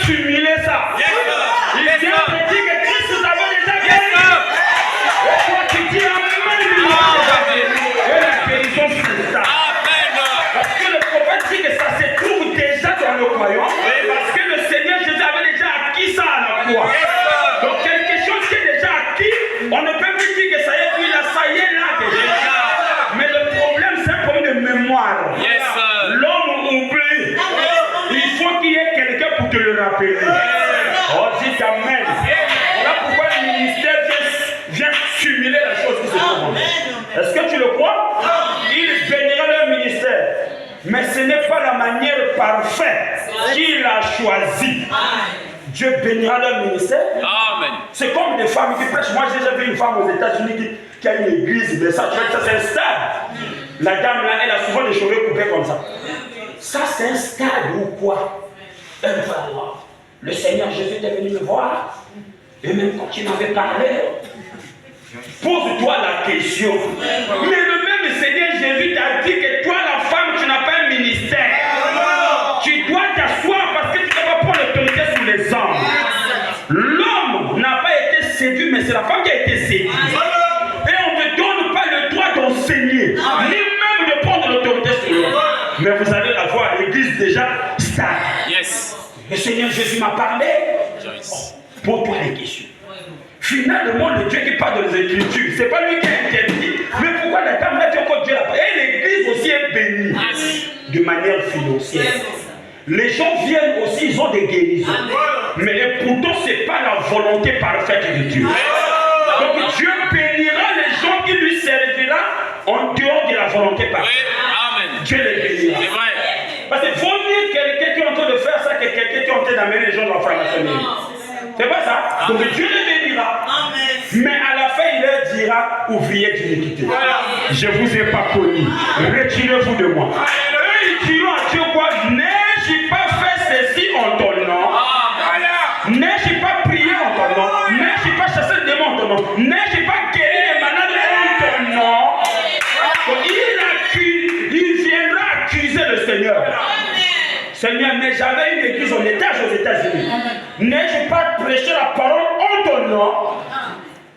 cumuler ça. Il vient te dire que Christ t'avait déjà guéri. Et toi tu dis Amen, il a déjà guéri. Et la guérison c'est ça. Parce que le prophète dit que ça se trouve déjà dans le croyant. Parce que le Seigneur Jésus avait déjà acquis ça à la croix. Donc quelque chose qui est déjà acquis, on ne peut plus dire que ça y est, puis là, ça y est là déjà. Mais le problème c'est un problème de mémoire. L'homme oublie. Il faut qu'il y ait quelqu'un pour te le rappeler. Oh, dis Amen. Voilà pourquoi le ministère vient cumuler la chose qui se trouve. Est-ce que tu le crois? Il bénira leur ministère. Mais ce n'est pas la manière parfaite qu'il a choisie. Dieu bénira leur ministère. Amen. C'est comme des femmes qui prêchent. Moi, j'ai déjà vu une femme aux États-Unis qui a une église. Mais ça, tu vois, ça c'est un stade. La dame là, elle a souvent les cheveux coupés comme ça. Ça, c'est un stade où quoi? Elle va voir. Le Seigneur Jésus est venu me voir. Et même quand il m'avait parlé, pose-toi la question. Mais le même Seigneur Jésus t'a dit que toi, la femme, tu n'as pas un ministère. Tu dois t'asseoir parce que tu ne vas pas prendre l'autorité sur les hommes. L'homme n'a pas été séduit, mais c'est la femme qui a été séduite. Et on ne te donne pas le droit d'enseigner, ni même de prendre l'autorité sur l'homme. Mais vous allez la voir à l'église déjà stable. Le Seigneur Jésus m'a parlé. Pose-toi les questions. Finalement, le Dieu qui parle des Écritures, c'est pas lui qui a interdit. Mais pourquoi la dame a dit encore Dieu l'a parlé? Et l'église aussi est bénie de manière financière. Les gens viennent aussi, ils ont des guérisons. Mais pourtant, ce n'est pas la volonté parfaite de Dieu. Donc Dieu bénira les gens qui lui serviront en dehors de la volonté parfaite. Dieu les bénira. Parce qu'il vaut mieux quelqu'un qui est en train de faire ça que quelqu'un qui est en train d'amener les gens dans la franc-maçonnerie. C'est pas ça? Donc Dieu les bénira. Mais à la fin, il leur dira, ouvriers d'iniquité. Je ne vous ai pas connu. Retirez-vous de moi. Eux, ils diront à Dieu quoi? N'ai-je pas fait ceci en ton nom? N'ai-je pas prié en ton nom? N'ai-je pas chassé le démon en ton nom? N'ai-je pas guéri les malades en ton nom? Donc, il viendra accuser le Seigneur. Seigneur, mais j'avais une église en étage aux États-Unis. N'ai-je pas prêché la parole en ton nom?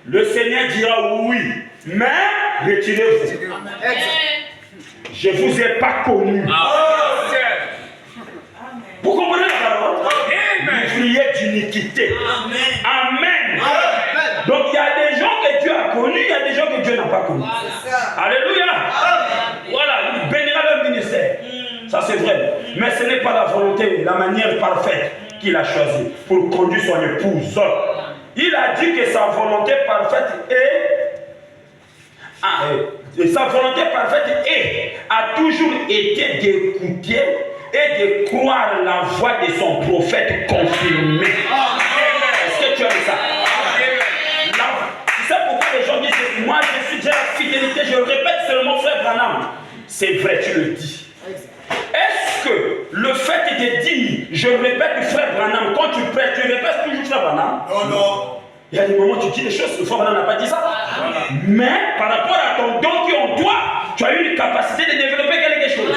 Le Seigneur dira oui, mais retirez-vous. Je ne vous ai pas connu. Vous comprenez la parole? Ouvrier d'iniquité. Amen. Donc il y a des gens que Dieu a connus, il y a des gens que Dieu n'a pas connus. Alléluia. Voilà, il bénira leur ministère. Ça c'est vrai. Mais ce n'est pas la volonté, la manière parfaite qu'il a choisie pour conduire son épouse. Il a dit que sa volonté parfaite a toujours été d'écouter et de croire la voix de son prophète confirmé. Est-ce que tu as ça? Tu sais pourquoi les gens disent moi je suis déjà la fidélité, je répète seulement frère Branham. C'est vrai, tu le dis. Est-ce que le fait de dire je répète frère Branham, quand tu prêches, tu répètes toujours frère Branham? Non. Il y a des moments où tu dis des choses, le frère Branham n'a pas dit ça. Mais par rapport à ton don qui est en toi, tu as eu une capacité de développer quelque chose.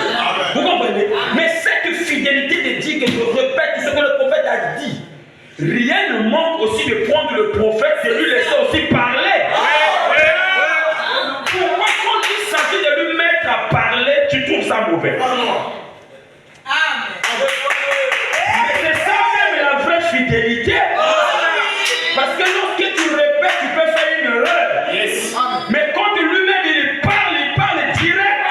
Vous comprenez? Mais cette fidélité de dire que je répète ce que le prophète a dit, rien ne manque aussi de prendre le prophète et de lui laisser aussi parler. Pourquoi quand il s'agit de lui mettre à parler, tu trouves ça mauvais? Mais c'est ça même la vraie fidélité. Parce que lorsque tu répètes, tu peux faire une erreur. Mais quand lui-même il parle direct.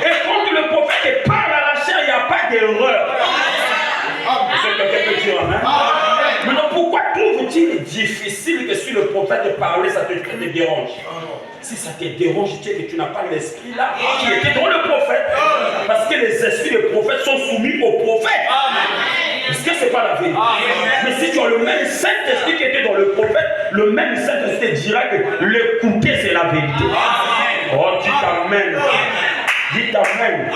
Et quand le prophète parle à la chair, il n'y a pas d'erreur. C'est quelqu'un peut dire amen. Maintenant, pourquoi trouve-t-il difficile que si le prophète parlait, ça te dérange? Si ça te dérange, tu sais que tu n'as pas l'esprit là qui était dans le prophète. Parce que les esprits des prophètes sont soumis au prophète. Est-ce que ce n'est pas la vérité? Mais si tu as le même Saint-Esprit qui était dans le prophète, le même Saint-Esprit dira que l'écouter c'est la vérité. Oh, dites Amen. Dites Amen.